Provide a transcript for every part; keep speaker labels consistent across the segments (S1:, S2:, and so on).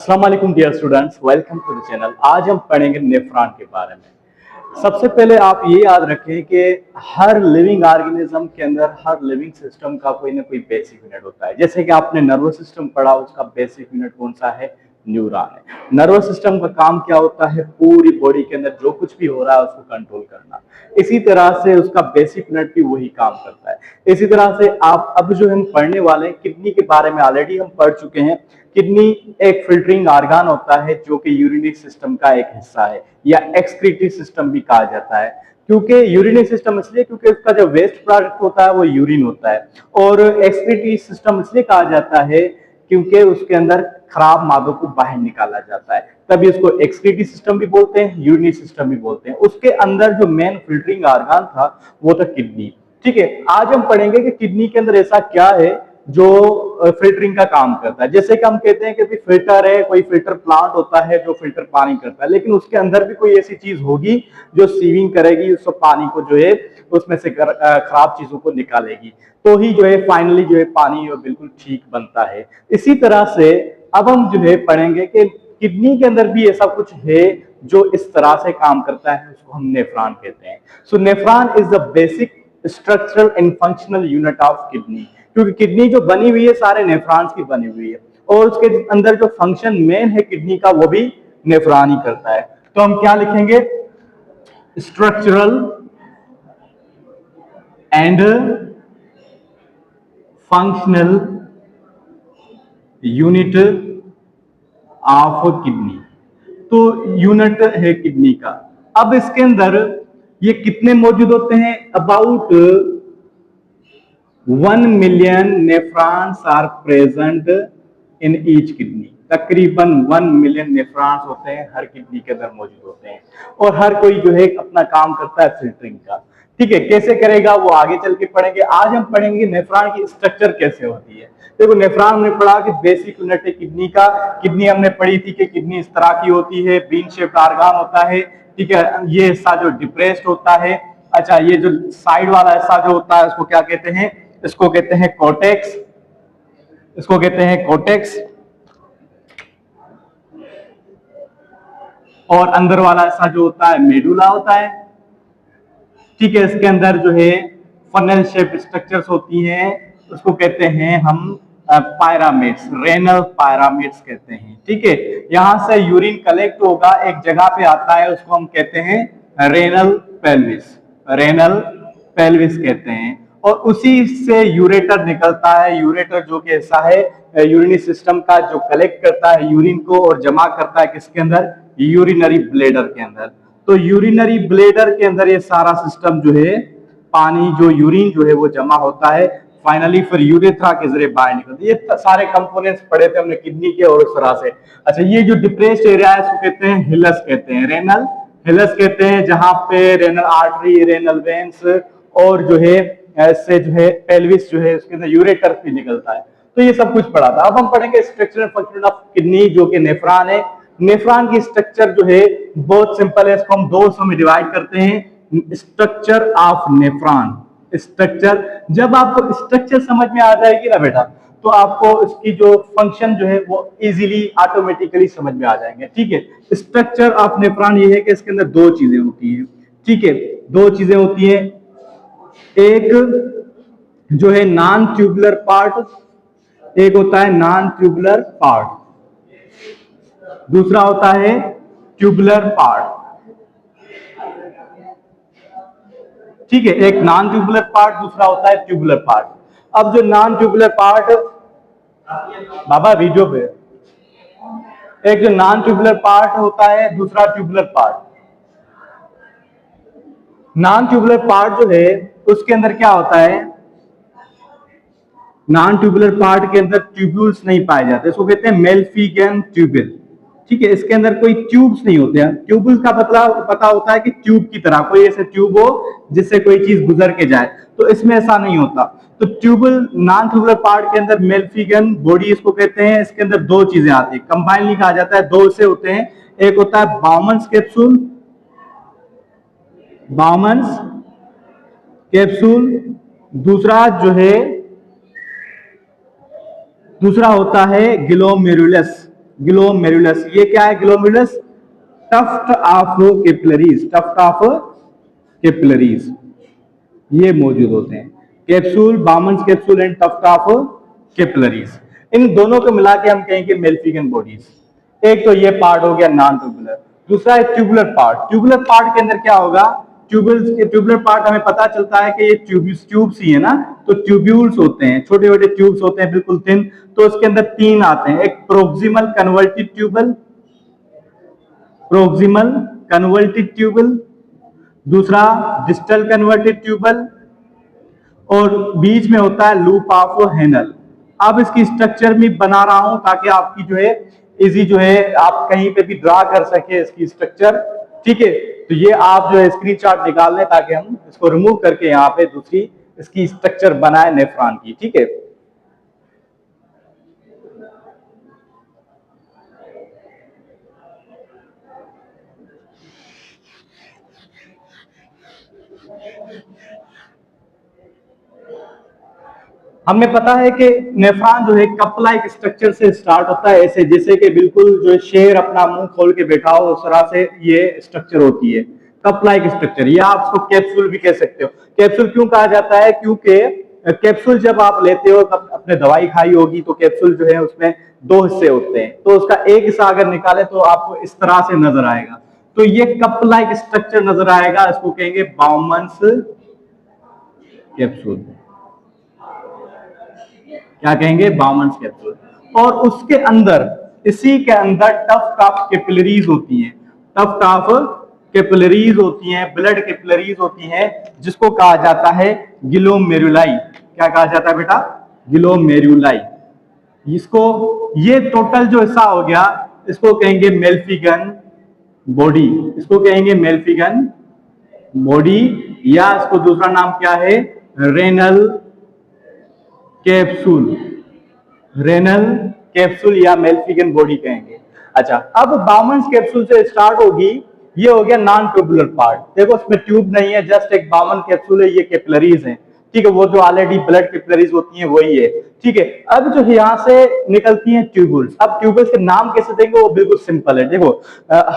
S1: अस्सलाम वालेकुम dear students, welcome to the channel. आज हम पढ़ेंगे नेफ्रॉन के बारे में। सबसे पहले आप ये याद रखें कि हर लिविंग ऑर्गेनिज्म के अंदर, हर लिविंग सिस्टम का कोई ना कोई बेसिक यूनिट होता है। जैसे कि आपने नर्वस सिस्टम पढ़ा, उसका बेसिक यूनिट कौन सा है? न्यूरॉन है। नर्वस सिस्टम का काम क्या होता है? पूरी बॉडी के अंदर जो कुछ भी हो रहा है उसको कंट्रोल करना। इसी तरह से उसका बेसिक यूनिट भी वही काम करता है। इसी तरह से आप अब जो हम पढ़ने वाले हैं, किडनी के बारे में ऑलरेडी हम पढ़ चुके हैं। किडनी एक फिल्टरिंग ऑर्गन होता है जो कि यूरिनरी सिस्टम का एक हिस्सा है, या एक्सक्रीटरी सिस्टम भी कहा जाता है। क्योंकि यूरिनरी सिस्टम इसलिए क्योंकि उसका जो वेस्ट प्रोडक्ट होता है वो यूरिन होता है, और एक्सक्रीटरी सिस्टम इसलिए कहा जाता है क्योंकि उसके अंदर खराब मादों को बाहर निकाला जाता है। तभी उसको एक्सक्रीटरी सिस्टम भी बोलते हैं, यूरिनरी सिस्टम भी बोलते हैं। उसके अंदर जो मेन फिल्टरिंग ऑर्गन था वो था किडनी। ठीक है, आज हम पढ़ेंगे कि किडनी के अंदर ऐसा क्या है जो फिल्टरिंग का काम करता है। जैसे कि हम कहते हैं कि फिल्टर है, कोई फिल्टर प्लांट होता है जो फिल्टर पानी करता है, लेकिन उसके अंदर भी कोई ऐसी चीज होगी जो सीविंग करेगी, उस पानी को जो है उसमें से खराब चीजों को निकालेगी, तो ही जो है फाइनली जो है पानी बिल्कुल ठीक बनता है। इसी तरह से अब हम जो है पढ़ेंगे कि किडनी के अंदर भी ऐसा कुछ है जो इस तरह से काम करता है, उसको हम नेफ्रॉन कहते हैं। So nephron is the basic structural and functional unit of kidney. क्योंकि किडनी जो बनी हुई है सारे नेफ्रॉन्स की बनी हुई है, और उसके अंदर जो फंक्शन मेन है किडनी का वो भी नेफ्रॉन ही करता है। तो हम क्या लिखेंगे? Structural and functional unit of kidney. तो यूनिट है किडनी का। अब इसके अंदर ये कितने मौजूद होते हैं? About 1 million nephrons are present in each kidney. तकरीबन 1 मिलियन नेफ्रॉन्स होते हैं, हर किडनी के अंदर मौजूद होते हैं, और हर कोई जो है अपना काम करता है फिल्टरिंग का। ठीक है, कैसे करेगा वो आगे चल के पढ़ेंगे। आज हम पढ़ेंगे नेफ्रॉन की स्ट्रक्चर कैसे होती है। देखो, नेफ्रॉन हमने पढ़ा कि बेसिक यूनिट है किडनी का। किडनी हमने पढ़ी थी कि किडनी इस तरह की होती है, बीन शेप्ड ऑर्गन होता है। ठीक है, ये हिस्सा जो डिप्रेस्ड होता है। अच्छा, ये जो साइड वाला हिस्सा जो होता है उसको क्या कहते हैं? इसको कहते हैं कोर्टेक्स। इसको कहते हैं कोर्टेक्स। और अंदर वाला हिस्सा जो होता है मेडुला होता है। ठीक है, इसके अंदर जो है फनल शेप स्ट्रक्चर्स होती हैं, उसको कहते हैं हम पायरामिड्स, रेनल पायरामिड्स कहते हैं। ठीक है, यहां से यूरिन कलेक्ट होगा, एक जगह पे आता है, उसको हम कहते हैं रेनल पेल्विस। रेनल पेल्विस कहते हैं। और उसी से यूरेटर निकलता है। यूरेटर जो कि ऐसा है यूरिनरी सिस्टम का, जो कलेक्ट करता है यूरिन को और जमा करता है किसके अंदर? यूरिनरी ब्लेडर के अंदर। तो यूरिनरी ब्लेडर के अंदर ये सारा सिस्टम जो है, पानी जो यूरिन जो है वो जमा होता है, फाइनली फिर यूरेथ्रा के जरिए बाहर निकलती है। ये सारे कंपोनेंट्स पढ़े थे हमने किडनी के, और उस तरह से। अच्छा, ये जो डिप्रेस्ड एरिया है इसको कहते हैं हिलस कहते हैं, रेनल हिलस कहते हैं, जहां पे रेनल आर्टरी, रेनल वेन्स और जो है ऐसे जो है पेल्विस जो है उसके अंदर यूरेटर भी निकलता है। तो ये सब कुछ पढ़ा था। अब हम पढ़ेंगे structure and function of kidney, जो कि नेफ्रॉन है। नेफ्रॉन की स्ट्रक्चर जो है बहुत सिंपल है, इसको हम दो हिस्सों में डिवाइड करते हैं। Structure of nephron. स्ट्रक्चर, जब आपको स्ट्रक्चर समझ में आ जाएगी ना बेटा, तो आपको इसकी जो फंक्शन जो है वो इजीली ऑटोमेटिकली समझ में आ जाएंगे। ठीक है, स्ट्रक्चर ऑफ नेफ्रॉन ये है कि इसके अंदर दो चीजें होती हैं। ठीक है, दो चीजें होती हैं। एक जो है नॉन ट्यूबुलर पार्ट, एक होता है नॉन ट्यूबुलर पार्ट, दूसरा होता है ट्यूबुलर पार्ट। ठीक है, एक नॉन ट्यूबुलर पार्ट, दूसरा होता है ट्यूबुलर पार्ट। अब जो नॉन ट्यूबुलर पार्ट, बाबा वीडियो पे, एक जो नॉन ट्यूबुलर पार्ट होता है, दूसरा tubular part. Non tubular part जो है उसके अंदर क्या होता है? नॉन ट्यूबुलर पार्ट के अंदर ट्यूब्यूल्स नहीं पाए जाते, इसको कहते हैं मेल्फिगन ट्यूबुल। ठीक है, इसके अंदर कोई ट्यूब्स नहीं होते हैं। ट्यूबुल का मतलब पता होता है कि ट्यूब की तरह कोई ऐसे ट्यूब हो जिससे कोई चीज गुजर के जाए, तो इसमें ऐसा नहीं होता। तो ट्यूबुल, नॉन ट्यूबुलर पार्ट के अंदर मेल्फिगन बॉडी इसको कहते हैं। इसके अंदर दो चीजें आती है, कंबाइनली कहा जाता है, दो से होते हैं। एक होता है बाउमन्स कैप्सूल, बाउमन्स कैप्सूल, दूसरा जो है दूसरा होता है ग्लोमेरुलस, ग्लोमेरुलस। ये क्या है glomerulus? Tuft of capillaries, tuft of capillaries ये मौजूद होते हैं। Capsule, Bowman's capsule and tuft of capillaries, इन दोनों को मिला के हम कहेंगे मेल्फिगन बॉडीज। एक तो ये पार्ट हो गया नॉन ट्यूबुलर, दूसरा है ट्यूबुलर पार्ट। ट्यूबुलर पार्ट के अंदर क्या होगा? ट्यूबुलर पार्ट हमें पता चलता है कि ये ट्यूब्स ही है ना, तो ट्यूब्यूल्स होते हैं, छोटे छोटे ट्यूब्स होते हैं बिल्कुल थिन। तो उसके अंदर तीन आते हैं, एक proximal convoluted tubule, proximal convoluted tubule, दूसरा डिस्टल कन्वर्टेड ट्यूबल, और बीच में होता है लूप ऑफ हेनल। अब इसकी स्ट्रक्चर भी बना रहा हूं ताकि आपकी जो है इजी जो है आप कहीं पे भी ड्रा कर सके इसकी स्ट्रक्चर, ठीक है। तो ये आप जो है स्क्रीनशॉट निकाल लें ताकि हम इसको रिमूव करके यहाँ पे दूसरी इसकी स्ट्रक्चर बनाए नेफ्रॉन की, ठीक है। हमें पता है कि नेफ्रॉन जो है कप लाइक स्ट्रक्चर से स्टार्ट होता है, ऐसे जैसे कि बिल्कुल जो शेर अपना मुंह खोल के बैठा हो उस तरह से ये स्ट्रक्चर होती है, कप लाइक स्ट्रक्चर, या आप उसको कैप्सूल भी कह सकते हो। कैप्सूल क्यों कहा जाता है? क्योंकि कैप्सूल जब आप लेते हो तब अपने दवाई खाई होगी तो कैप्सूल जो है उसमें दो हिस्से होते हैं, तो उसका एक हिस्सा अगर निकाले तो आपको इस तरह से नजर आएगा, तो ये कप लाइक स्ट्रक्चर नजर आएगा, इसको कहेंगे बाउमन्स कैप्सूल। क्या कहेंगे? बाउमन्स कैप्सूल। और उसके अंदर, इसी के अंदर टफ्ट ऑफ कैपिलरीज होती हैं, टफ्ट ऑफ कैपिलरीज होती हैं, ब्लड कैपिलरीज होती हैं, जिसको कहा जाता है ग्लोमेरुलाई। क्या कहा जाता है बेटा? ग्लोमेरुलाई। इसको, ये टोटल जो हिस्सा हो गया इसको कहेंगे मेल्फिगन बॉडी, इसको कहेंगे मेल्फिगन बॉडी, या इसको दूसरा नाम क्या है? रेनल कैप्सूल, रेनल कैप्सूल या मेल्फिगन बॉडी कहेंगे। अच्छा, अब बाउमन्स कैप्सूल से स्टार्ट होगी, ये हो गया नॉन ट्यूबुलर पार्ट। देखो इसमें ट्यूब नहीं है, जस्ट एक बाउमन कैप्सूल है, ये कैपिलरीज है, ठीक है, वो जो ऑलरेडी ब्लड कैपिलरीज होती हैं वही है, ठीक है। अब जो यहाँ से निकलती हैं ट्यूबुल्स, अब ट्यूबुल्स के नाम कैसे देंगे? वो बिल्कुल सिंपल है। देखो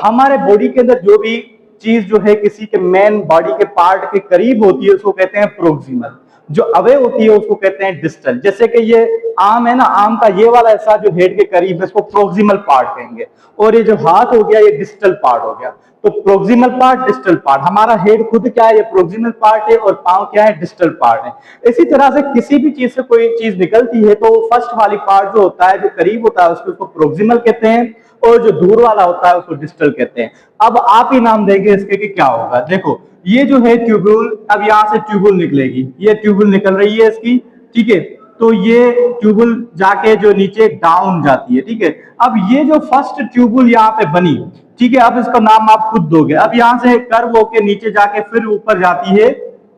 S1: हमारे बॉडी के अंदर जो भी चीज जो है किसी के मेन बॉडी के पार्ट के करीब होती है उसको कहते हैं प्रोक्सिमल, जो अवे होती है उसको कहते हैं डिस्टल। जैसे कि ये आम है ना, आम का ये वाला हिस्सा जो हेड के करीब है इसको प्रोक्सिमल पार्ट कहेंगे, और ये जो हाथ हो गया ये डिस्टल पार्ट हो गया। तो प्रोक्सिमल पार्ट, डिस्टल पार्ट, हमारा हेड खुद क्या है? ये प्रोक्सिमल पार्ट है, और पांव क्या है? डिस्टल पार्ट है। इसी तरह से किसी भी चीज से कोई चीज निकलती है तो फर्स्ट वाली पार्ट जो होता है, जो करीब होता है उसको प्रोक्सिमल कहते हैं, और जो दूर वाला होता है उसको डिस्टल कहते हैं। अब आप ही नाम देंगे इसके कि क्या होगा। देखो ये जो है ट्यूब्यूल, अब यहां से ट्यूब्यूल निकलेगी, ये ट्यूब्यूल निकल रही है इसकी, ठीक है, तो ये ट्यूब्यूल जाके जो नीचे डाउन जाती है, ठीक है। अब ये जो फर्स्ट ट्यूब्यूल यहाँ पे बनी, ठीक है, अब इसका नाम आप खुद दोगे। अब यहां से कर्व होके नीचे जाके फिर ऊपर जाती है,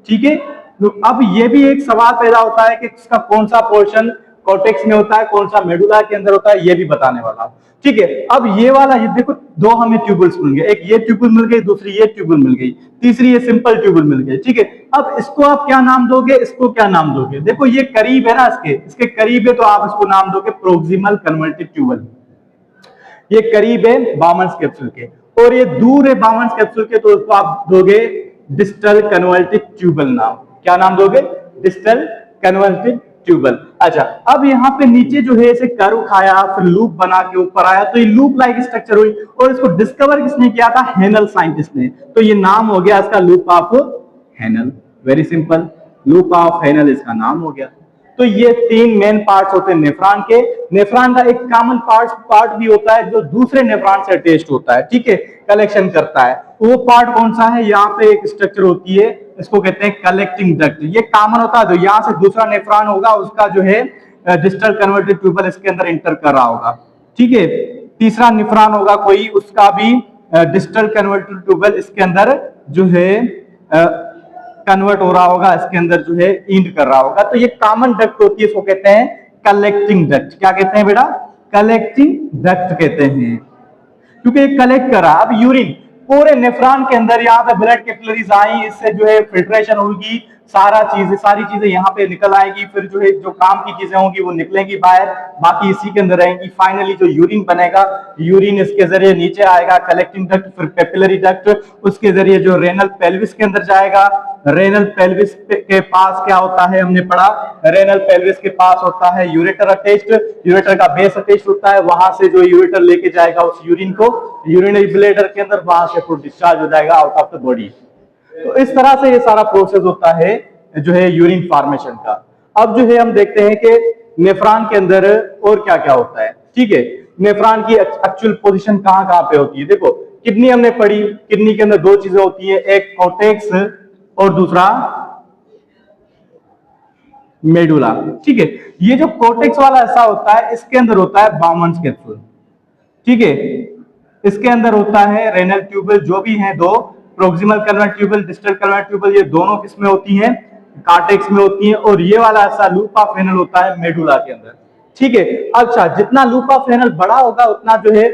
S1: ठीक है। तो अब ये भी एक सवाल पैदा होता है कि इसका कौन सा पोर्शन कॉर्टेक्स में होता है, कौन सा मेडुला के अंदर होता है, ये भी बताने वाला, ठीक है। अब ये वाला, ये देखो दो हमें ट्यूबल्स मिल गए, एक ये ट्यूबल मिल गई, दूसरी ये ट्यूबल मिल गई, तीसरी ये सिंपल ट्यूबल मिल गई, ठीक है। अब इसको आप क्या नाम दोगे, इसको क्या नाम दोगे? देखो ये करीब है ना, इसके करीब है तो आप इसको नाम दोगे प्रोक्सिमल कन्वर्टेड ट्यूबल, ये करीब है बाउमन्स कैप्सूल के, और ये दूर है बाउमन्स कैप्सूल के, तो इसको आप दोगे डिस्टल कन्वर्टेड ट्यूबल नाम। क्या नाम दोगे? Distal convoluted tubule. अच्छा, अब यहाँ पे नीचे जो है इसे कर्व खाया, फिर लूप बना के ऊपर आया, तो ये लूप लाइक स्ट्रक्चर हुई, और इसको डिस्कवर किसने किया था? हेनल साइंटिस्ट ने, तो ये नाम हो गया इसका loop of Henle. Very simple, loop of Henle इसका नाम हो गया। तो ये तीन मेन पार्ट्स होते हैं नेफ्रॉन के। नेफ्रॉन का एक कॉमन पार्ट भी होता है जो दूसरे नेफ्रॉन से अटैच्ड होता है, ठीक है, कलेक्शन करता है। वो पार्ट कौन सा है? यहाँ पे एक स्ट्रक्चर होती है, इसको कहते हैं कलेक्टिंग डक्ट। ये कॉमन होता है, तो यहाँ से दूसरा नेफ्रॉन होगा उसका जो है डिस्टल कन्वर्टेड ट्यूबल इसके अंदर इंटर कर रहा होगा, ठीक है। तीसरा नेफ्रॉन होगा कोई, उसका भी डिस्टल कन्वर्टेड ट्यूबल इसके अंदर जो है कन्वर्ट हो रहा होगा, इसके अंदर जो है इंड कर रहा होगा। तो ये कॉमन डक्ट होती है, इसको कहते हैं कलेक्टिंग डक्ट। क्या कहते हैं बेटा? कलेक्टिंग डक्ट कहते हैं, क्योंकि ये कलेक्ट कर रहा है। अब यूरिन पूरे नेफ्रॉन के अंदर, यहाँ पे ब्लड कैपिलरीज आई, इससे जो है फिल्ट्रेशन होगी, सारी चीजें यहाँ पे निकल आएगी, फिर जो है जो काम की चीजें होंगी वो निकलेंगी बाहर, बाकी इसी के अंदर रहेंगी। फाइनली जो यूरिन बनेगा, यूरिन इसके जरिए नीचे आएगा कलेक्टिंग डक्ट, फिर पेपिलरी डक्ट, उसके जरिए जो रेनल पेल्विस के अंदर जाएगा। रेनल पेल्विस के पास क्या होता है, हमने पढ़ा, रेनल पेल्विस के पास होता है यूरेटर अटैच्ड, यूरेटर का बेस अटैच्ड होता है, वहां से जो यूरेटर लेके जाएगा उस यूरिन को यूरिनरी ब्लैडर के अंदर, वहां से फिर डिस्चार्ज हो जाएगा आउट ऑफ द बॉडी। तो इस तरह से ये सारा प्रोसेस होता है जो है यूरिन फॉर्मेशन का। अब जो है हम देखते हैं कि नेफ्रॉन के अंदर और क्या क्या होता है। ठीक है, नेफ्रॉन की एक्चुअल पोजीशन कहां कहां पे होती है। देखो किडनी हमने पढ़ी, किडनी के अंदर दो चीजें होती है, एक कॉर्टेक्स और दूसरा मेडुला। ठीक है, ये जो कॉर्टेक्स वाला ऐसा होता है, इसके अंदर होता है बाउमन्स कैप्सूल। ठीक है, इसके अंदर होता है रेनल ट्यूबल, जो भी हैं दो, proximal convoluted tubule, distal convoluted tubule, ये दोनों किसमें होती हैं, कार्टेक्स में होती हैं। और ये वाला ऐसा लूप ऑफ रेनल होता है मेडुला के अंदर। ठीक है, अच्छा जितना लूप ऑफ रेनल बड़ा होगा उतना जो है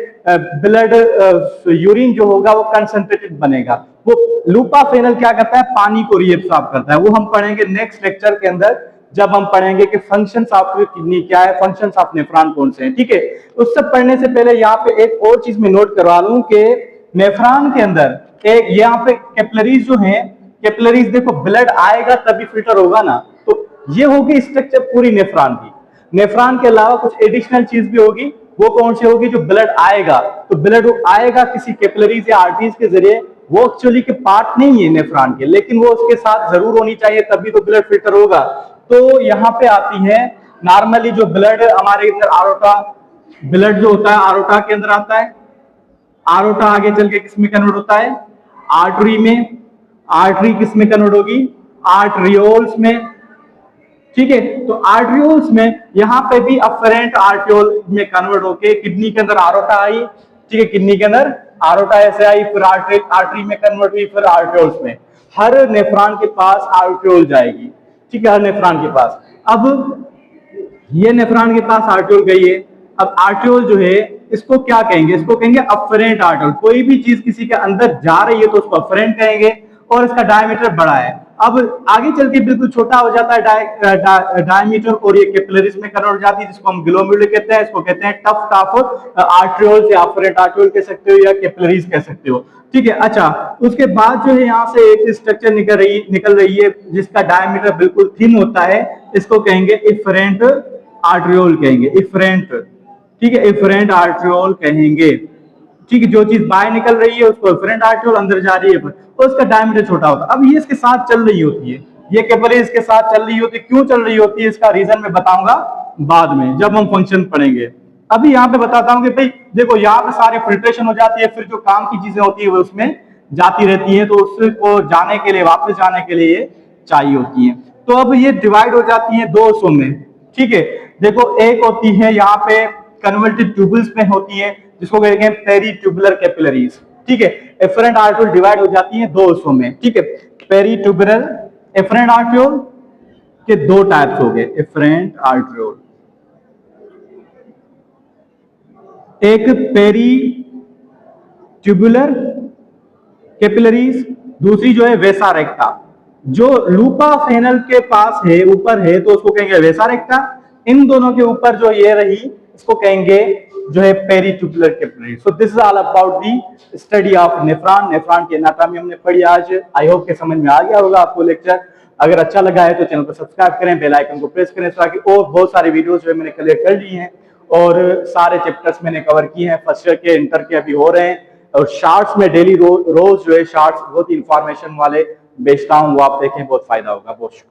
S1: ब्लड यूरिन जो होगा वो कंसंट्रेटेड बनेगा। वो लूप ऑफ रेनल क्या करता है, पानी को रीअब्सॉर्ब करता है। वो हम पढ़ेंगे नेक्स्ट लेक्चर के अंदर, जब हम पढ़ेंगे कि फंक्शंस ऑफ किडनी क्या है, फंक्शंस ऑफ नेफ्रॉन कौन से हैं। ठीक है, उस सब पढ़ने से पहले यहाँ पे एक और चीज मैं नोट करवा लूं कि नेफ्रॉन के अंदर एक यहाँ पे कैपिलरीज जो हैं, कैपिलरीज देखो ब्लड आएगा तभी फिल्टर होगा ना, तो ये होगी स्ट्रक्चर पूरी नेफ्रॉन की। नेफ्रॉन के अलावा कुछ एडिशनल चीज भी होगी, वो कौन सी होगी, जो ब्लड आएगा, तो ब्लड आएगा किसी कैपिलरीज या आर्टरीज के जरिए, वो एक्चुअली के पार्ट नहीं है नेफ्रॉन के, लेकिन वो उसके साथ जरूर होनी चाहिए तभी तो ब्लड फिल्टर होगा। तो यहाँ पे आती है नॉर्मली जो ब्लड हमारे अंदर आरोटा, ब्लड जो होता है आरोटा के अंदर आता है, आरोटा आगे चल के किसमें कन्वर्ट होता है, आर्टरी में, आर्टरी किसमें कन्वर्ट होगी, आर्टरियोल्स में। ठीक है, तो आर्टरियोल्स में यहाँ पे भी अफरेंट आर्टियोल में कन्वर्ट होके किडनी के अंदर आरोटा आई। ठीक है, किडनी के अंदर आरोटा ऐसे आई, फिर आर्टरी में कन्वर्ट हुई, फिर आर्टियोल्स में। हर नेफ्रॉन के पास आर्टियोल जाएगी। ठीक है, हर नेफ्रॉन के पास। अब ये नेफ्रॉन के पास आर्टियोल गई है, अब आर्टियोल जो है इसको क्या कहेंगे, इसको कहेंगे अफरेंट आर्टियोल। कोई भी चीज किसी के अंदर जा रही है तो उसको अफरेंट कहेंगे, और इसका डायमीटर बड़ा है। अब आगे चल के बिल्कुल छोटा हो जाता है डायमीटर, और ये कैपिलरीज में कन्वर्ट हो जाती है, जिसको हम ग्लोमेरुलर कहते हैं। इसको कहते हैं टफ्ट ऑफ आर्टियोल, या अफरेंट आर्टियोल कह सकते हो, या कैपिलरीज कह सकते हो। ठीक है, अच्छा उसके बाद जो है यहाँ से एक स्ट्रक्चर निकल रही है जिसका डायमीटर बिल्कुल थिन होता है, इसको कहेंगे इफरेंट आर्टियोल कहेंगे, इफरेंट। ठीक है, इफरेंट आर्टियोल कहेंगे। ठीक है, जो चीज बाहर निकल रही है उसको इफरेंट आर्टियोल, अंदर जा रही है तो उसका डायमीटर छोटा होता है। अब ये इसके साथ चल रही होती है, ये कैपिलरीज के साथ चल रही होती है। क्यों चल रही होती है इसका रीजन मैं बताऊंगा बाद में, जब हम फंक्शन पढ़ेंगे। अभी यहाँ पे बताता हूँ कि भाई देखो यहाँ पे सारे फिल्ट्रेशन हो जाती है, फिर जो काम की चीजें होती है वो उसमें जाती रहती है, तो उसको जाने के लिए, वापस जाने के लिए चाहिए होती है। तो अब ये डिवाइड हो जाती है दो हिस्सों में। ठीक है, देखो एक होती है यहाँ पे कन्वर्टेड ट्यूबल्स में होती है, जिसको कहते हैं पेरीट्यूबुलर कैपिलरीज। ठीक है, एफरेंट आर्टियोल डिवाइड हो जाती है दो हिस्सों में। ठीक है, पेरीट्यूबुलर एफरेंट आर्टियोल के दो टाइप्स हो गए, एफरेंट आर्टियोल, एक पेरीट्यूबुलर कैपिलरीज, दूसरी जो है वेसा रेक्टा। जो लूप ऑफ रेनल के पास है, ऊपर है, तो उसको कहेंगे वेसा रेक्टा। इन दोनों के ऊपर जो ये रही इसको कहेंगे जो है peritubular capillary. So this is all about the study of nephron. Nephron की एनाटॉमी हमने पढ़ी आज। आई होप के समझ में आ गया होगा आपको लेक्चर। अगर अच्छा लगा है तो चैनल को सब्सक्राइब करें, बेल आइकन को प्रेस करें, ताकि और बहुत सारे वीडियोस जो है मैंने क्लियर कर ली हैं, और सारे चैप्टर्स मैंने कवर किए हैं। फर्स्ट ईयर के, इंटर के अभी हो रहे हैं, और शॉर्ट्स में डेली रोज जो है शॉर्ट्स बहुत इंफॉर्मेशन वाले बेचता हूँ, वो आप देखें, बहुत फायदा होगा। बहुत शुक्रिया।